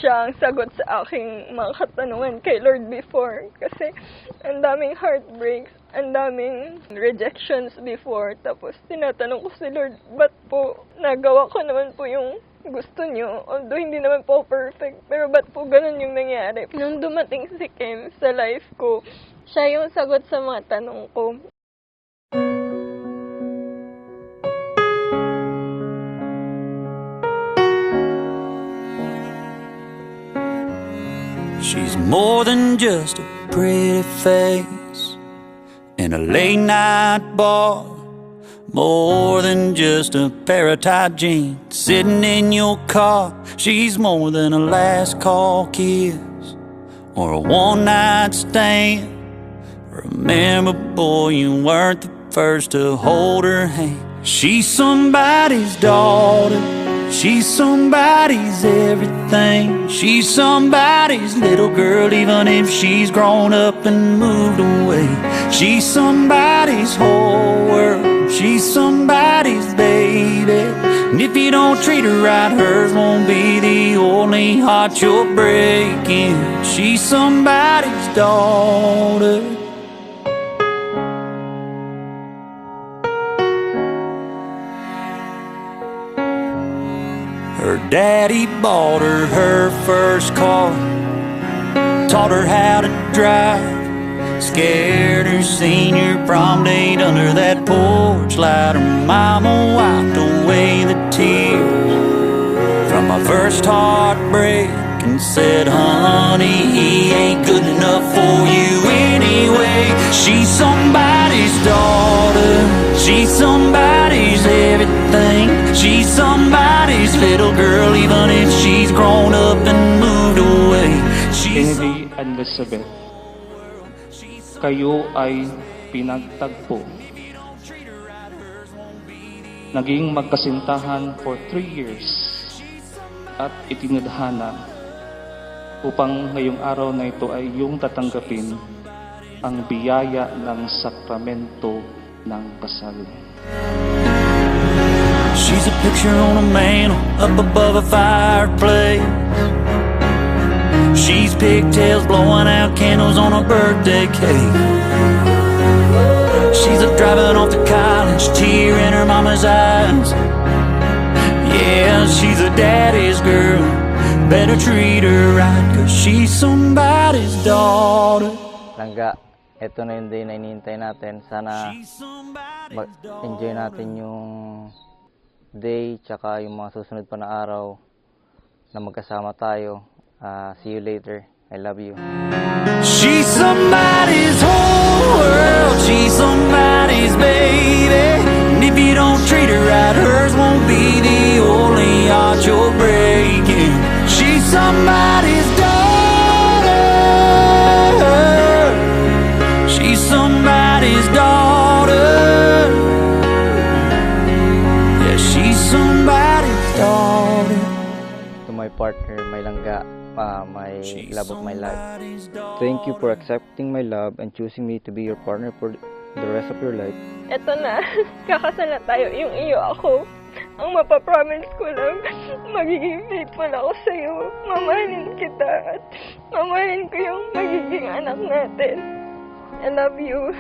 Siya ang sagot sa aking mga katanungan kay Lord before. Kasi ang daming heartbreaks, ang daming rejections before. Tapos tinatanong ko si Lord, ba't po nagawa ko naman po yung gusto niyo? Although hindi naman po perfect, pero ba't po ganun yung nangyari? Nung dumating si Kim sa life ko, siya yung sagot sa mga tanong ko. She's more than just a pretty face in a late night bar, more than just a pair of tight jeans sitting in your car. She's more than a last call kiss or a one night stand. Remember, boy, you weren't the first to hold her hand. She's somebody's daughter, she's somebody's everything. She's somebody's little girl, even if she's grown up and moved away. She's somebody's whole world, she's somebody's baby. And if you don't treat her right, hers won't be the only heart you're breaking. She's somebody's daughter. Her daddy bought her first car, taught her how to drive, scared her senior prom date under that porch light. Her mama wiped away the tears from my first heartbreak and said, honey, he ain't good enough for you anyway. She's somebody's daughter, she's somebody's everything. She's somebody's little girl, even if she's grown up and moved away. Henry and Elizabeth, kayo ay pinagtagpo. Naging magkasintahan for 3 years at itinadhana upang ngayong araw na ito ay yung tatanggapin ang biyaya ng sakramento ng kasal. She's a picture on a mantle up above a fireplace. She's pigtails blowing out candles on a birthday cake. She's a driving off to college, tear in her mama's eyes. Yeah, she's a daddy's girl, better treat her right, 'cause she's somebody's daughter. Langga, ito na yung day na inihintay natin. Sana mag-enjoy natin yung day tsaka yung mga susunod pa na araw na magkasama tayo. See you later. I love you. She's somebody's whole world, she's somebody's baby. And if you don't treat her right, hers won't be the only heart you're breaking. She's somebody's daughter, she's somebody's daughter. Yeah, she's somebody's daughter. To my partner, my langga, my love of my life. Thank you for accepting my love and choosing me to be your partner for the rest of your life. Eto na, kakasal na tayo, yung iyo ako. Ang mapapromise ko lang, magiging faithful ako sa'yo. Mamahalin kita at mamahalin ko yung magiging anak natin. I love you.